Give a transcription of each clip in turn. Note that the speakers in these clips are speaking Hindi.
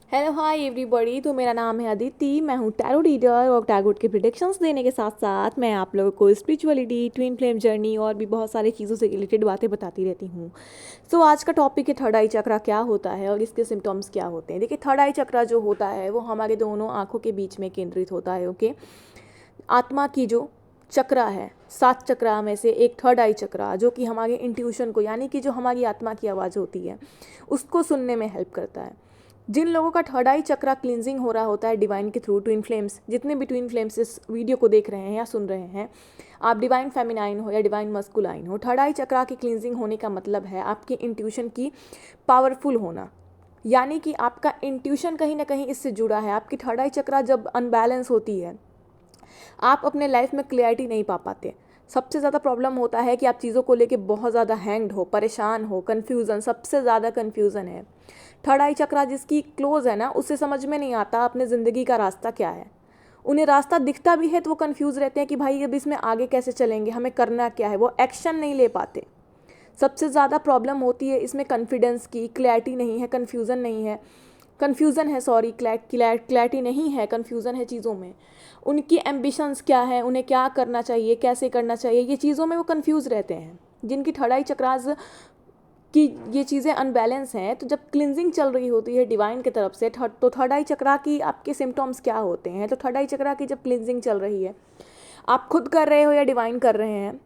Hello hi everybody. तो मेरा नाम है अदिति, मैं हूँ टैरो रीडर और टैरोट के प्रिडिक्शंस देने के साथ साथ मैं आप लोगों को स्पिरिचुअलिटी, ट्विन फ्लेम जर्नी और भी बहुत सारी चीज़ों से रिलेटेड बातें बताती रहती हूँ। सो आज का टॉपिक है थर्ड आई चक्रा क्या होता है और इसके सिम्टम्स क्या होते हैं। देखिए, थर्ड आई चक्रा जो होता है वो हमारे दोनों आँखों के बीच में केंद्रित होता है। ओके, आत्मा की जो चक्रा है, 7 चक्रा में से एक थर्ड आई चक्रा, जो कि हमारे इंट्यूशन को, यानी कि जो हमारी आत्मा की आवाज़ होती है उसको सुनने में हेल्प करता है। जिन लोगों का थर्ड आई चक्रा क्लिनजिंग हो रहा होता है डिवाइन के थ्रू, ट्विन फ्लेम्स, जितने भी ट्विन फ्लेम्स इस वीडियो को देख रहे हैं या सुन रहे हैं, आप डिवाइन फेमिनाइन हो या डिवाइन मस्कुलाइन हो, थर्ड आई चक्रा की क्लिनजिंग होने का मतलब है आपके इंट्यूशन की पावरफुल होना। यानी कि आपका इंट्यूशन कहीं ना कहीं इससे जुड़ा है। आपकी थर्ड आई चक्रा जब अनबैलेंस होती है, आप अपने लाइफ में क्लैरिटी नहीं पा पाते। सबसे ज़्यादा प्रॉब्लम होता है कि आप चीज़ों को लेके बहुत ज़्यादा हैंग्ड हो, परेशान हो, कन्फ्यूज़न, सबसे ज़्यादा कन्फ्यूज़न है। थर्ड आई चक्रा जिसकी क्लोज है ना, उसे समझ में नहीं आता अपने ज़िंदगी का रास्ता क्या है। उन्हें रास्ता दिखता भी है तो वो कन्फ्यूज़ रहते हैं कि भाई अब इसमें आगे कैसे चलेंगे, हमें करना क्या है। वो एक्शन नहीं ले पाते। सबसे ज़्यादा प्रॉब्लम होती है इसमें कॉन्फिडेंस की, क्लैरिटी नहीं है, कन्फ्यूज़न है, सॉरी, क्लैरिटी नहीं है, कन्फ्यूज़न है चीज़ों में। उनकी एम्बिशंस क्या है, उन्हें क्या करना चाहिए, कैसे करना चाहिए, ये चीज़ों में वो कन्फ्यूज़ रहते हैं। जिनकी थर्ड आई चक्रास कि ये चीज़ें अनबैलेंस हैं, तो जब क्लिनजिंग चल रही होती है डिवाइन की तरफ से, तो थर्ड आई चक्रा की आपके सिम्टम्स क्या होते हैं। तो थर्ड आई चक्रा की जब क्लिनजिंग चल रही है, आप खुद कर रहे हो या डिवाइन कर रहे हैं,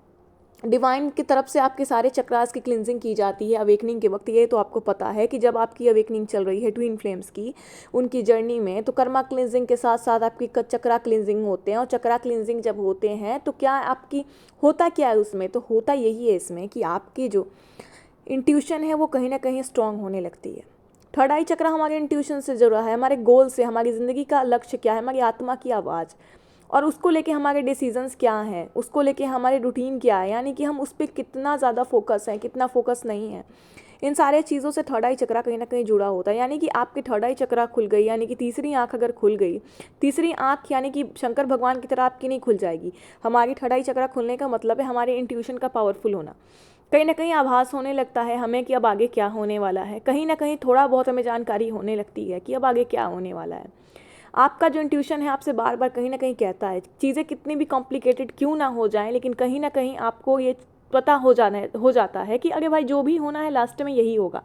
डिवाइन की तरफ से आपके सारे चक्रास की क्लिनजिंग की जाती है अवेकनिंग के वक्त। ये तो आपको पता है कि जब आपकी अवेकनिंग चल रही है ट्विन फ्लेम्स की, उनकी जर्नी में, तो कर्मा क्लिनजिंग के साथ साथ आपकी चक्रा क्लिनजिंग होते हैं। और चक्रा क्लिनजिंग जब होते हैं तो क्या आपकी होता क्या है उसमें, तो होता यही है इसमें कि आपकी जो इंट्यूशन है वो कहीं ना कहीं स्ट्रांग होने लगती है। थर्ड आई चक्रा हमारे इंट्यूशन से जुड़ा है, हमारे गोल से, हमारी ज़िंदगी का लक्ष्य क्या है, हमारी आत्मा की आवाज़, और उसको लेके हमारे डिसीजंस क्या हैं, उसको लेके हमारे रूटीन क्या है, यानी कि हम उस पर कितना ज़्यादा फोकस है, कितना फोकस नहीं है। इन सारे चीज़ों से थर्ड आई चक्रा कहीं ना कहीं जुड़ा होता है। यानी कि आपकी थर्ड आई चक्रा खुल गई, यानी कि तीसरी आंख अगर खुल गई, तीसरी आंख यानी कि शंकर भगवान की तरह आपकी नहीं खुल जाएगी। हमारी थर्ड आई चक्रा खुलने का मतलब है हमारे इंट्यूशन का पावरफुल होना। कहीं ना कहीं आभास होने लगता है हमें कि अब आगे क्या होने वाला है। कहीं ना कहीं थोड़ा बहुत हमें जानकारी होने लगती है कि अब आगे क्या होने वाला है। आपका जो इंट्यूशन है आपसे बार बार कहीं ना कहीं कहता है, चीज़ें कितनी भी कॉम्प्लिकेटेड क्यों ना हो जाएं, लेकिन कहीं ना कहीं आपको ये पता हो जाता है कि अरे भाई, जो भी होना है लास्ट में यही होगा,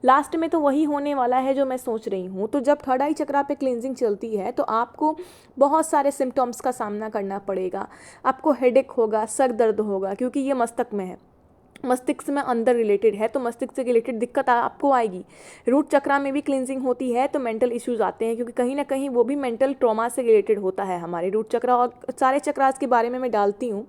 लास्ट में तो वही होने वाला है जो मैं सोच रही हूँ। तो जब थर्ड आई चक्रा पे क्लिनजिंग चलती है तो आपको बहुत सारे सिम्टम्स का सामना करना पड़ेगा। आपको हेडेक होगा, सर दर्द होगा, क्योंकि ये मस्तक में है, मस्तिष्क में अंदर रिलेटेड है, तो मस्तिष्क से रिलेटेड दिक्कत आपको आएगी। रूट चक्रा में भी क्लिनजिंग होती है तो मेंटल इश्यूज आते हैं, क्योंकि कहीं ना कहीं वो भी मेंटल ट्रॉमा से रिलेटेड होता है हमारे रूट चक्रा। और सारे चक्रास के बारे में मैं डालती हूँ।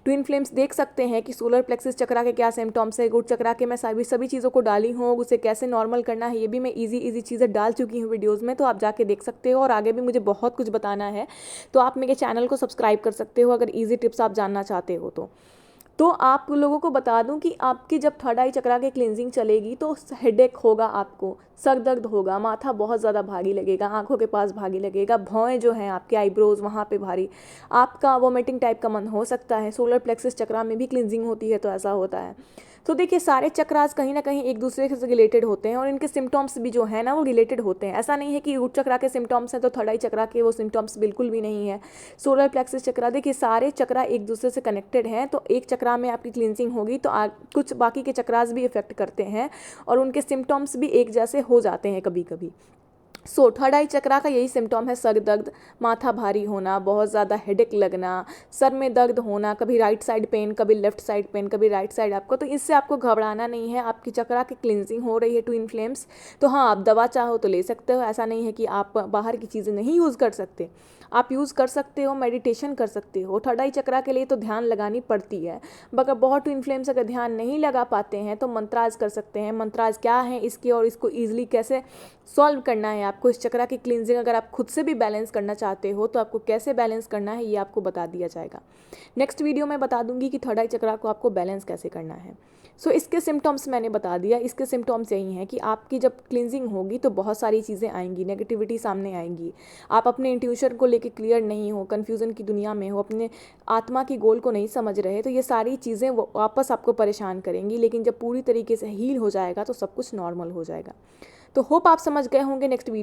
ट्विन फ्लेम्स देख सकते हैं कि सोलर प्लेक्सिस चक्रा के क्या सिम्टम्स है, रूट चक्रा के मैं सभी चीज़ों को डाली हूँ, उसे कैसे नॉर्मल करना है ये भी मैं ईजी चीज़ें डाल चुकी हूँ वीडियोज़ में, तो आप जाके देख सकते हो। और आगे भी मुझे बहुत कुछ बताना है तो आप मेरे चैनल को सब्सक्राइब कर सकते हो अगर ईजी टिप्स आप जानना चाहते हो तो आप लोगों को बता दूं कि आपकी जब थर्ड आई चक्रा की क्लिनजिंग चलेगी तो हेडेक होगा, आपको सर दर्द होगा, माथा बहुत ज़्यादा भारी लगेगा, आंखों के पास भारी लगेगा, भौएं जो हैं आपके आईब्रोज वहाँ पे भारी, आपका वोमिटिंग टाइप का मन हो सकता है। सोलर प्लेक्सिस चक्रा में भी क्लिनजिंग होती है तो ऐसा होता है। तो देखिए, सारे चक्रास कहीं ना कहीं एक दूसरे से रिलेटेड होते हैं और इनके सिम्टम्स भी जो है ना वो रिलेटेड होते हैं। ऐसा नहीं है कि रूट चक्रा के सिम्टम्स हैं तो थर्ड आई चक्रा के वो सिम्टम्स बिल्कुल भी नहीं है। सोलर प्लेक्सिस चक्रा, देखिए सारे चक्रा एक दूसरे से कनेक्टेड हैं, तो एक चक्रा में आपकी क्लिनजिंग होगी तो कुछ बाकी के चक्रास भी इफेक्ट करते हैं और उनके सिम्टम्स भी एक जैसे हो जाते हैं कभी कभी। थर्ड आई चक्रा का यही सिम्टम है, सर दर्द, माथा भारी होना, बहुत ज़्यादा हेडेक लगना, सर में दर्द होना, कभी राइट साइड पेन, कभी लेफ्ट साइड पेन, कभी राइट साइड आपको। तो इससे आपको घबराना नहीं है, आपकी चक्रा की क्लिनजिंग हो रही है ट्विन फ्लेम्स। तो हाँ, आप दवा चाहो तो ले सकते हो, ऐसा नहीं है कि आप बाहर की चीज़ें नहीं यूज़ कर सकते, आप यूज़ कर सकते हो, मेडिटेशन कर सकते हो। थर्ड आई चक्रा के लिए तो ध्यान लगानी पड़ती है, मगर बहुत ट्विन फ्लेम्स अगर ध्यान नहीं लगा पाते हैं तो मंत्राज कर सकते हैं। मंत्राज क्या है इसके और इसको ईजिली कैसे सॉल्व करना है आपको, इस चक्रा की क्लिनजिंग अगर आप खुद से भी बैलेंस करना चाहते हो तो आपको कैसे बैलेंस करना है ये आपको बता दिया जाएगा। नेक्स्ट वीडियो में बता दूंगी कि थर्ड आई चक्रा को आपको बैलेंस कैसे करना है। इसके सिम्टम्स मैंने बता दिया। इसके सिम्टम्स यही हैं कि आपकी जब क्लिनजिंग होगी तो बहुत सारी चीज़ें आएंगी, नेगेटिविटी सामने आएंगी, आप अपने इंट्यूशन को लेके क्लियर नहीं हो, कन्फ्यूज़न की दुनिया में हो, अपने आत्मा की गोल को नहीं समझ रहे, तो ये सारी चीज़ें वापस आपको परेशान करेंगी। लेकिन जब पूरी तरीके से हील हो जाएगा तो सब कुछ नॉर्मल हो जाएगा। तो होप आप समझ गए होंगे। Next video